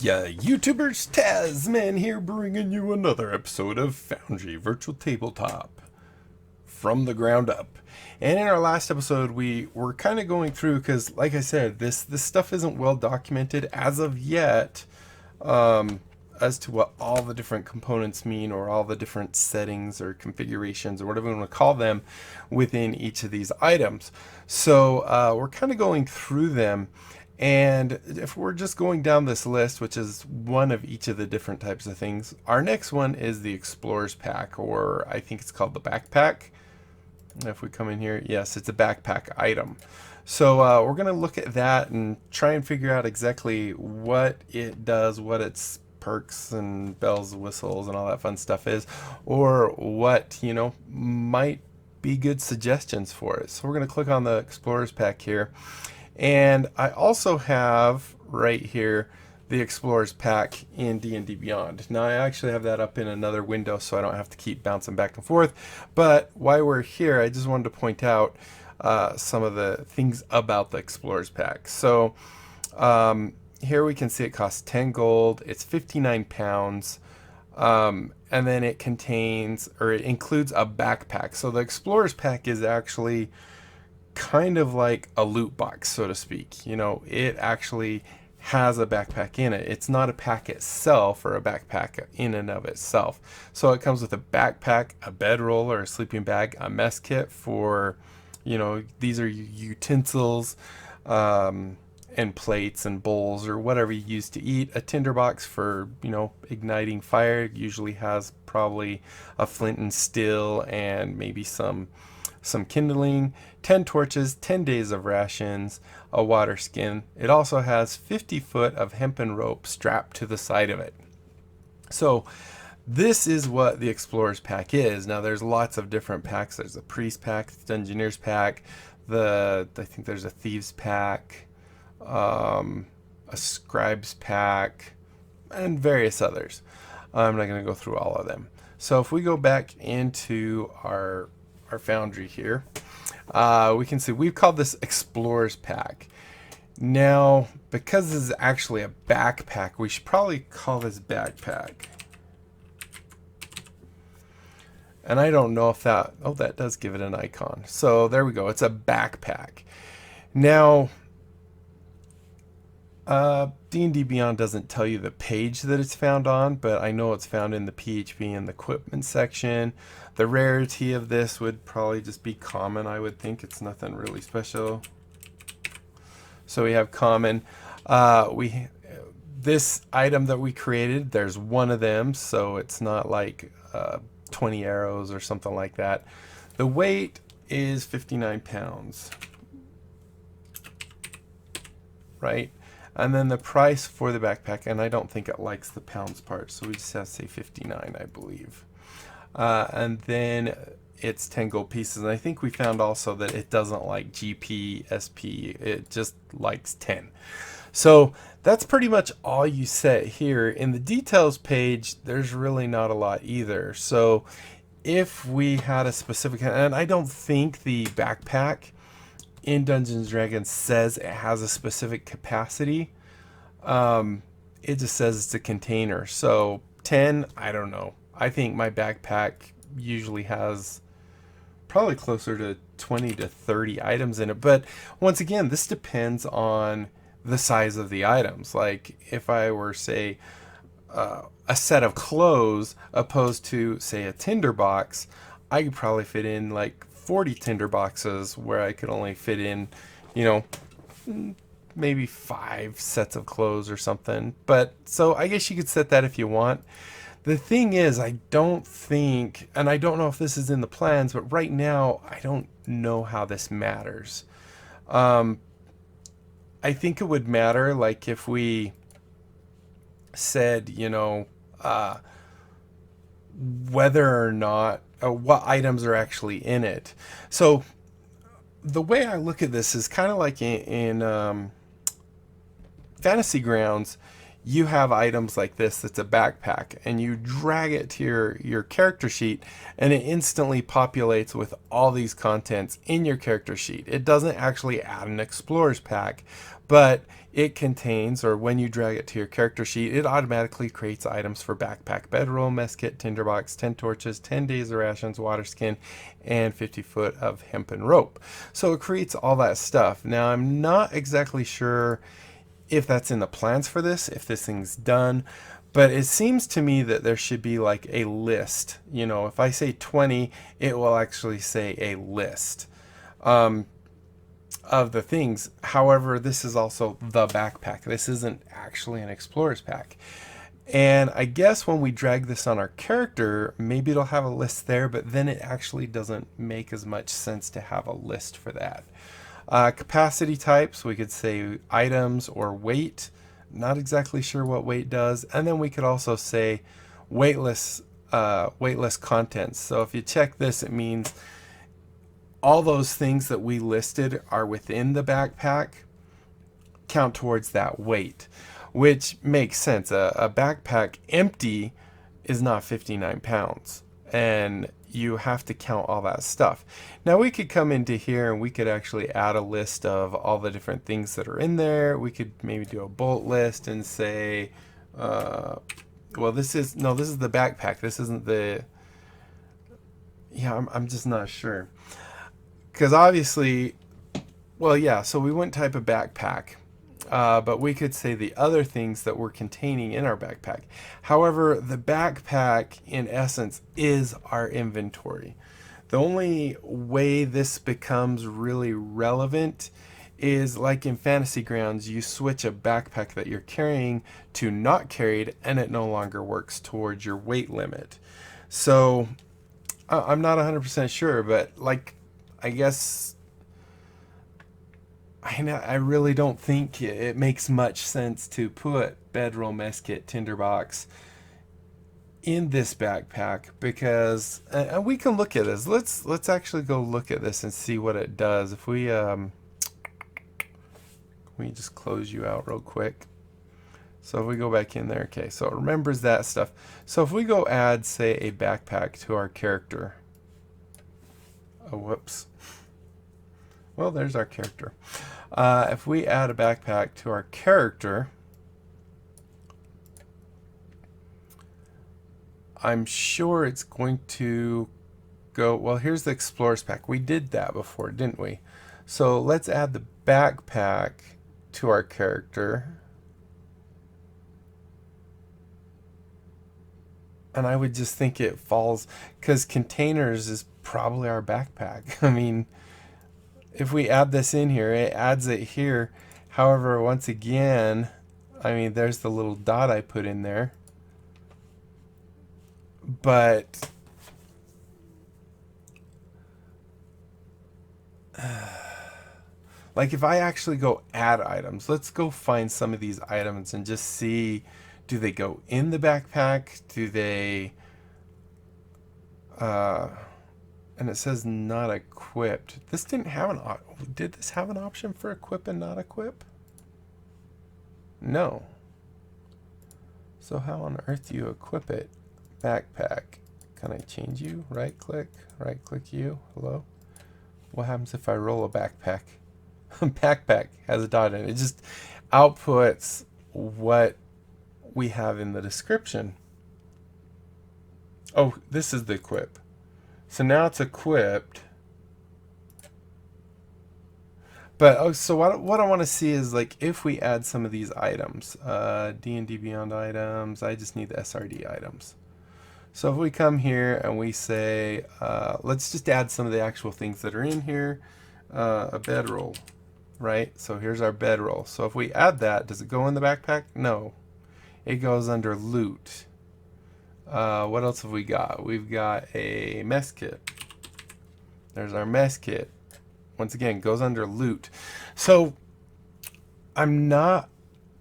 Yeah, YouTubers, Tasman here bringing you another episode of Foundry Virtual Tabletop from the ground up. And in our last episode, we were kind of going through because, like I said, this stuff isn't well documented as of yet, as to what all the different components mean or all the different settings or configurations or whatever we want to call them within each of these items. So we're kind of going through them. And if we're just going down this list, which is one of each of the different types of things, our next one is the Explorer's Pack, or I think it's called the Backpack. If we come in here, yes, it's a backpack item. So we're going to look at that and try and figure out exactly what it does, what its perks and bells, whistles, and all that fun stuff is, or what, might be good suggestions for it. So we're going to click on the Explorer's Pack here. And I also have right here the Explorer's Pack in D&D Beyond. Now I actually have that up in another window so I don't have to keep bouncing back and forth. But while we're here, I just wanted to point out some of the things about the Explorer's Pack. So here we can see it costs 10 gold. It's 59 pounds. And then it contains, or it includes a backpack. So the Explorer's Pack is actually kind of like a loot box, so to speak. It actually has a backpack in it. It's not a pack itself or a backpack in and of itself. So it comes with a backpack, a bedroll or a sleeping bag, a mess kit for, these are utensils, and plates and bowls or whatever you use to eat. A tinderbox for, igniting fire. It usually has probably a flint and steel and maybe some kindling, 10 torches, 10 days of rations, a water skin. It also has 50 foot of hempen rope strapped to the side of it. So this is what the Explorer's Pack is. Now there's lots of different packs. There's a Priest Pack, the Dungeoneer's Pack, I think there's a Thieves Pack, a Scribe's Pack, and various others. I'm not going to go through all of them. So if we go back into our Foundry here, we can see we've called this Explorer's Pack. Now, because this is actually a backpack, we should probably call this Backpack. And I don't know if that does give it an icon. So there we go. It's a backpack. Now, D&D Beyond doesn't tell you the page that it's found on, but I know it's found in the PHP and the equipment section. The rarity of this would probably just be common, I would think. It's nothing really special. So we have common. This item that we created, there's one of them, so it's not like 20 arrows or something like that. The weight is 59 pounds. Right? And then the price for the backpack, and I don't think it likes the pounds part, so we just have to say 59, I believe. And then it's 10 gold pieces. And I think we found also that it doesn't like GP, SP. It just likes 10. So that's pretty much all you set here. In the details page, there's really not a lot either. So if we had a specific, and I don't think the backpack in Dungeons & Dragons says it has a specific capacity. It just says it's a container. So 10, I don't know. I think my backpack usually has probably closer to 20 to 30 items in it. But once again, this depends on the size of the items. Like if I were, say, a set of clothes opposed to, say, a tinderbox, I could probably fit in like 40 tinder boxes where I could only fit in, maybe 5 sets of clothes or something. But so I guess you could set that if you want. The thing is, I don't think, and I don't know if this is in the plans, but right now I don't know how this matters. I think it would matter, like if we said, whether or not, what items are actually in it. So the way I look at this is kind of like in Fantasy Grounds. you have items like this that's a backpack, and you drag it to your character sheet, and it instantly populates with all these contents in your character sheet. It doesn't actually add an explorer's pack, but it contains, or when you drag it to your character sheet, it automatically creates items for backpack, bedroll, mess kit, tinderbox, 10 torches, 10 days of rations, water skin, and 50 foot of hempen rope. So it creates all that stuff. Now, I'm not exactly sure if that's in the plans for this, if this thing's done, but it seems to me that there should be like a list. You know, if I say 20, it will actually say a list of the things. However, this is also the backpack. This isn't actually an explorer's pack. And I guess when we drag this on our character, maybe it'll have a list there, but then it actually doesn't make as much sense to have a list for that. Capacity types, we could say items or weight. Not exactly sure what weight does. And then we could also say weightless contents. So if you check this, it means all those things that we listed are within the backpack count towards that weight, which makes sense. A backpack empty is not 59 pounds, and you have to count all that stuff. Now we could come into here and we could actually add a list of all the different things that are in there. We could maybe do a bullet list and say, well, this is the backpack. This isn't the, yeah, I'm just not sure. Because obviously, well, yeah, so we wouldn't type a backpack. But we could say the other things that we're containing in our backpack. However, the backpack, in essence, is our inventory. The only way this becomes really relevant is like in Fantasy Grounds, you switch a backpack that you're carrying to not carried, and it no longer works towards your weight limit. So I'm not 100% sure, but like, I guess I really don't think it makes much sense to put bedroll, mess kit, tinderbox in this backpack, because and we can look at this. Let's actually go look at this and see what it does. If we just close you out real quick. So if we go back in there, okay, so it remembers that stuff. So if we go add, say, a backpack to our character. Oh, whoops. Well, there's our character. If we add a backpack to our character, I'm sure it's going to go, well, here's the Explorer's Pack. We did that before, didn't we? So let's add the backpack to our character. And I would just think it falls, because containers is probably our backpack. I mean, if we add this in here, it adds it here. However, once again, I mean, there's the little dot I put in there. But like if I actually go add items, let's go find some of these items and just see, do they go in the backpack? Do they and it says not equipped. This didn't have an did this have an option for equip and not equip? No. So how on earth do you equip it? Backpack. Can I change you? Right click you. Hello? What happens if I roll a backpack? Backpack has a dot in it. It just outputs what we have in the description. Oh, this is the equip. So now it's equipped. But oh, so what I want to see is like if we add some of these items, D&D Beyond items, I just need the SRD items. So if we come here and we say, let's just add some of the actual things that are in here, a bedroll, right? So here's our bedroll. So if we add that, does it go in the backpack? No, it goes under loot. What else have we got? We've got a mess kit. There's our mess kit. Once again, goes under loot. So I'm not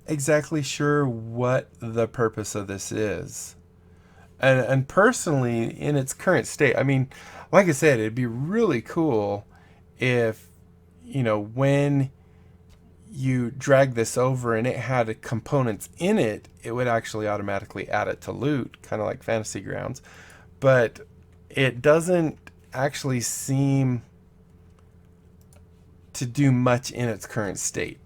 exactly sure what the purpose of this is. And personally, in its current state, I mean, like I said, it'd be really cool if, you know, when you drag this over and it had components in it, it would actually automatically add it to loot, kind of like Fantasy Grounds. But it doesn't actually seem to do much in its current state.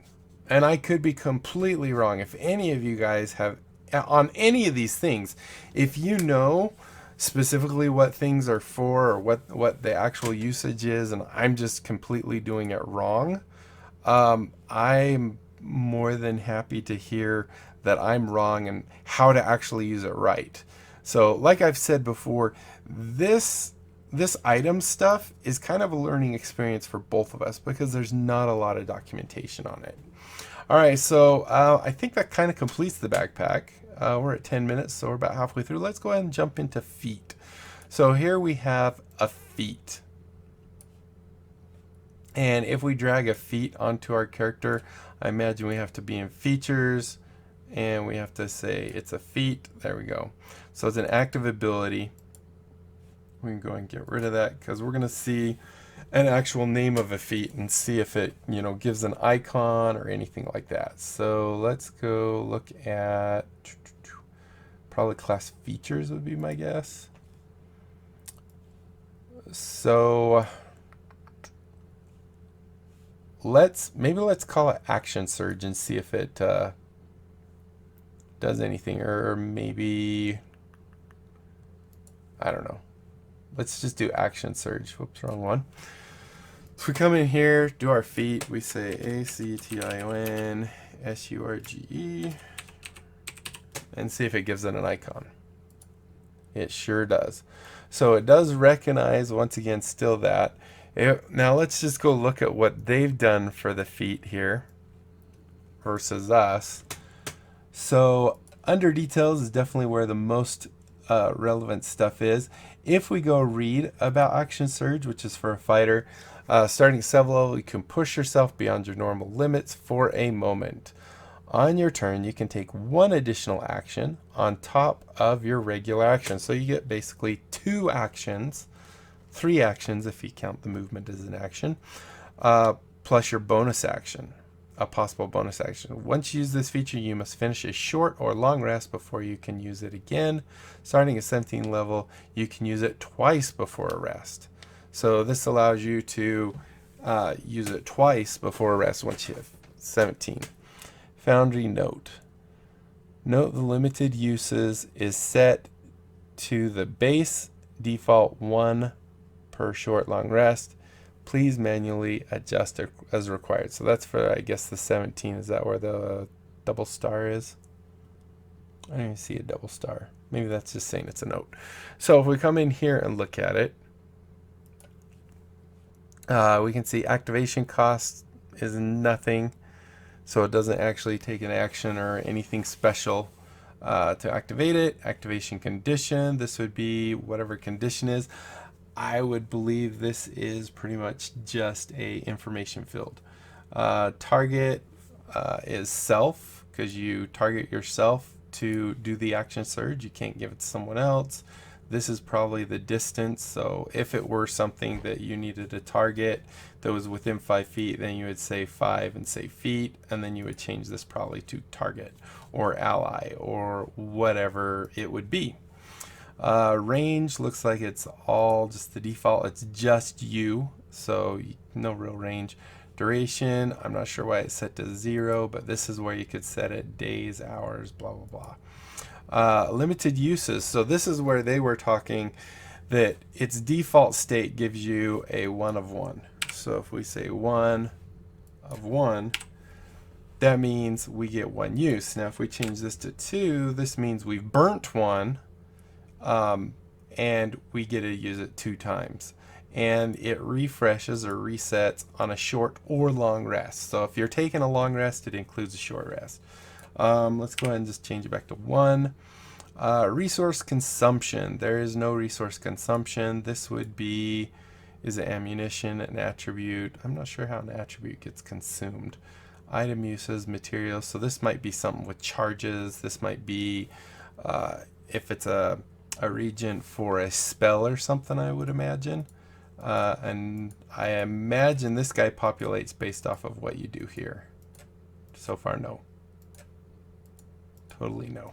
And I could be completely wrong. If any of you guys have, on any of these things, if you know specifically what things are for or what the actual usage is, and I'm just completely doing it wrong, I'm more than happy to hear that I'm wrong and how to actually use it right. So like I've said before, this item stuff is kind of a learning experience for both of us because there's not a lot of documentation on it. All right, so I think that kind of completes the backpack. We're at 10 minutes, so we're about halfway through. Let's go ahead and jump into feet. So here we have a feat. And if we drag a feat onto our character, I imagine we have to be in features and we have to say it's a feat. There we go. So it's an active ability. We can go and get rid of that because we're going to see an actual name of a feat and see if it, gives an icon or anything like that. So let's go look at probably class features would be my guess. So let's call it action surge and see if it does anything, or maybe, I don't know. Let's just do action surge. Whoops, wrong one. So we come in here, do our feat. We say ACTION SURGE and see if it gives it an icon. It sure does. So it does recognize, once again, still that. Now let's just go look at what they've done for the feat here versus us. So under details is definitely where the most relevant stuff is. If we go read about action surge, which is for a fighter, starting 7th level, you can push yourself beyond your normal limits for a moment. On your turn, you can take one additional action on top of your regular action. So you get basically 2 actions, 3 actions if you count the movement as an action, plus your bonus action, a possible bonus action. Once you use this feature, you must finish a short or long rest before you can use it again. Starting at 17th level, you can use it twice before a rest. So this allows you to use it twice before a rest once you have 17. Foundry note. Note the limited uses is set to the base default 1 per short long rest. Please manually adjust it as required. So that's for, I guess, the 17. Is that where the double star is? I don't even see a double star. Maybe that's just saying it's a note. So if we come in here and look at it, we can see activation cost is nothing. So it doesn't actually take an action or anything special to activate it. Activation condition, this would be whatever condition is. I would believe this is pretty much just a information field. Target is self, because you target yourself to do the action surge. You can't give it to someone else. This is probably the distance. So if it were something that you needed to target that was within 5 feet, then you would say 5 and say feet, and then you would change this probably to target or ally or whatever it would be. Range looks like it's all just the default. It's just you, so no real range. Duration, I'm not sure why it's set to 0, but this is where you could set it days, hours, blah, blah, blah. Limited uses. So this is where they were talking that its default state gives you a 1 of 1. So if we say 1 of 1, that means we get 1 use. Now if we change this to 2, this means we've burnt 1, and we get to use it 2 times. And it refreshes or resets on a short or long rest. So if you're taking a long rest, it includes a short rest. Let's go ahead and just change it back to 1. Resource consumption. There is no resource consumption. This would be, is it ammunition, an attribute? I'm not sure how an attribute gets consumed. Item uses, materials. So this might be something with charges. This might be, if it's a regent for a spell or something, I would imagine. And I imagine this guy populates based off of what you do here. So far, no. Totally no.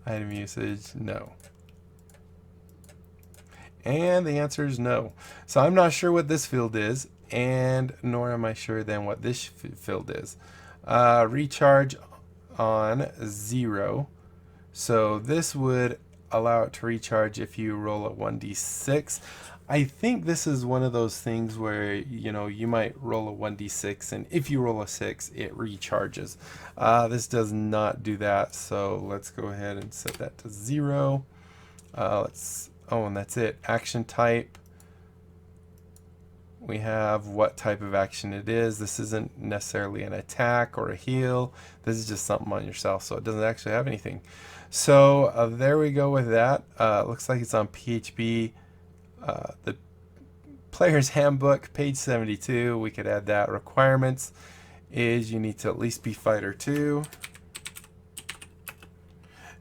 Item usage, no. And the answer is no. So I'm not sure what this field is, and nor am I sure then what this field is. Recharge on 0. So this would allow it to recharge if you roll a 1d6. I think this is one of those things where, you know, you might roll a 1d6, and if you roll a 6, it recharges. This does not do that, so let's go ahead and set that to 0. And that's it. Action type. We have what type of action it is. This isn't necessarily an attack or a heal. This is just something on yourself, so it doesn't actually have anything. So there we go with that. Looks like it's on PHP. The Player's Handbook, page 72. We could add that. Requirements is you need to at least be Fighter 2.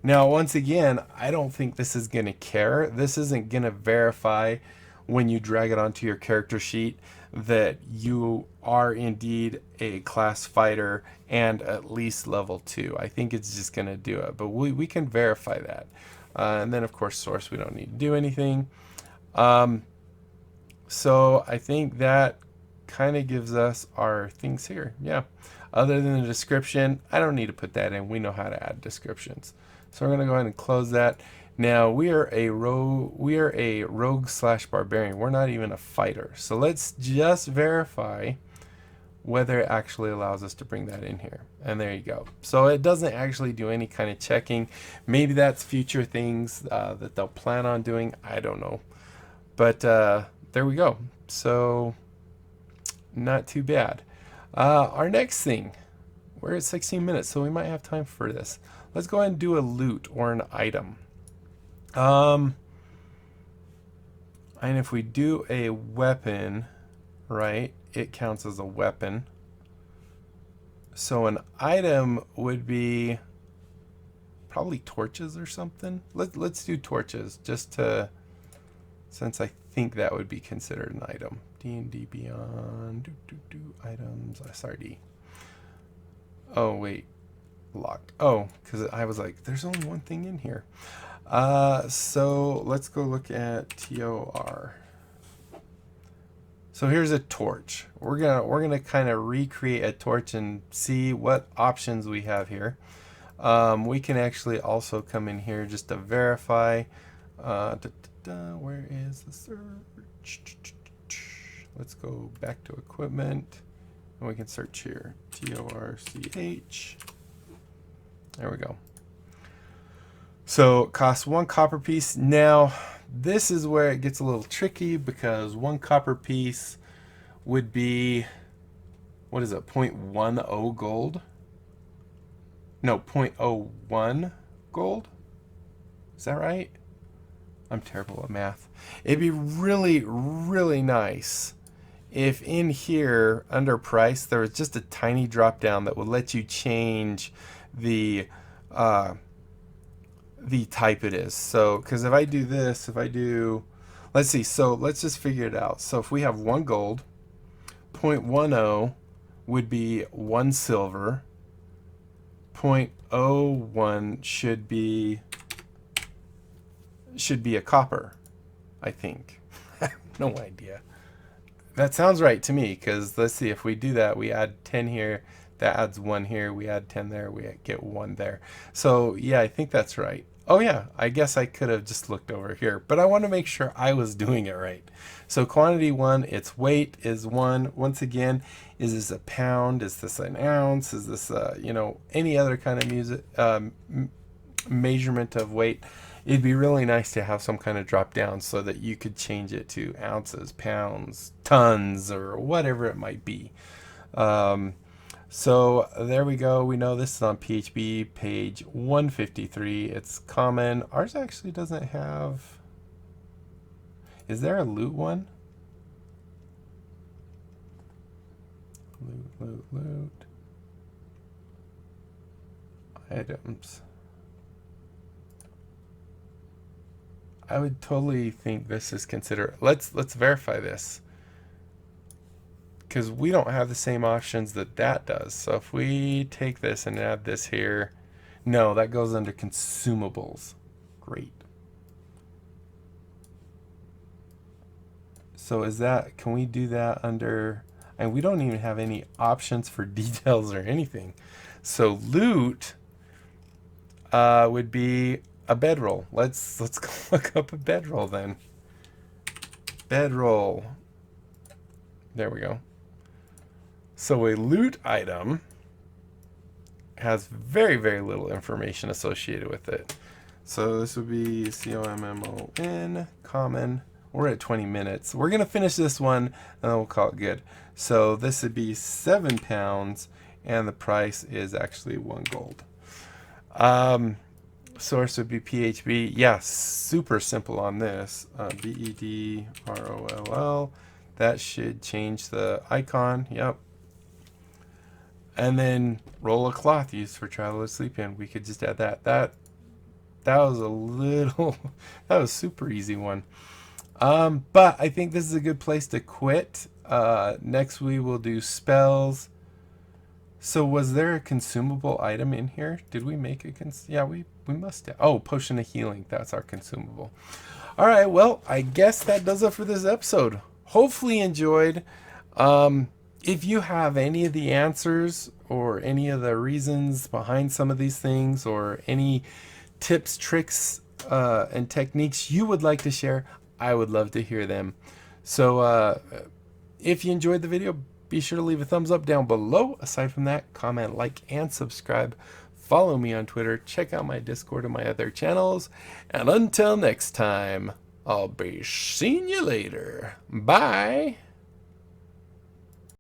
Now, once again, I don't think this is going to care. This isn't going to verify when you drag it onto your character sheet that you are indeed a class fighter and at least level 2. I think it's just going to do it, but we can verify that. And then, of course, source, we don't need to do anything. So I think that kind of gives us our things here. Yeah. Other than the description, I don't need to put that in. We know how to add descriptions. So we're going to go ahead and close that. Now we are a rogue/barbarian. We're not even a fighter. So let's just verify whether it actually allows us to bring that in here. And there you go. So it doesn't actually do any kind of checking. Maybe that's future things that they'll plan on doing. I don't know. But there we go. So not too bad. Our next thing, we're at 16 minutes, so we might have time for this. Let's go ahead and do a loot or an item. And if we do a weapon, right, it counts as a weapon. So an item would be probably torches or something. Let's do torches just to, since I think that would be considered an item. D&D Beyond, items, SRD. Oh, wait. Locked. Oh, because I was like, there's only one thing in here. So let's go look at TOR. So here's a torch. We're gonna kind of recreate a torch and see what options we have here. We can actually also come in here just to verify. Where is the search? Let's go back to equipment, and we can search here. TORCH. There we go. So it costs 1 copper piece. Now, this is where it gets a little tricky because 1 copper piece would be, what is it, 0.10 gold? No, 0.01 gold? Is that right? I'm terrible at math. It'd be really, really nice if in here, under price, there was just a tiny drop down that would let you change the type it is. So, because if I do this, let's see, so let's just figure it out. So if we have 1 gold, 0.10 would be 1 silver, 0.01 should be a copper, I think. I have no idea. That sounds right to me, because let's see, if we do that, we add 10 here, that adds 1 here, we add 10 there, we get 1 there. So yeah, I think that's right. Oh yeah, I guess I could have just looked over here, but I want to make sure I was doing it right. So quantity 1, its weight is 1. Once again, is this a pound? Is this an ounce? Is this you know, any other kind of measurement of weight? It'd be really nice to have some kind of drop down so that you could change it to ounces, pounds, tons, or whatever it might be. So there we go. We know this is on PHP page 153. It's common. Ours actually doesn't have. Is there a loot one? Loot. Items. I would totally think this is considered. Let's verify this. because we don't have the same options that that does. So if we take this and add this here, no, that goes under consumables. Great. So is that, can we do that under, and we don't even have any options for details or anything. So loot would be a bedroll. Let's look up a bedroll then. Bedroll. There we go. So a loot item has very, very little information associated with it. So this would be COMMON, common. We're at 20 minutes. We're going to finish this one and then we'll call it good. So this would be 7 pounds and the price is actually 1 gold. Source would be PHP. Yeah, super simple on this. BEDROLL. That should change the icon. Yep. And then roll a cloth used for travel to sleep in. We could just add that. That was a little, that was super easy one. But I think this is a good place to quit. Next we will do spells. So was there a consumable item in here? Did we make a yeah, we must have. Oh, potion of healing. That's our consumable. All right, well, I guess that does it for this episode. Hopefully you enjoyed. If you have any of the answers or any of the reasons behind some of these things or any tips, tricks, and techniques you would like to share, I would love to hear them. So if you enjoyed the video, be sure to leave a thumbs up down below. Aside from that, comment, like, and subscribe. Follow me on Twitter. Check out my Discord and my other channels. And until next time, I'll be seeing you later. Bye.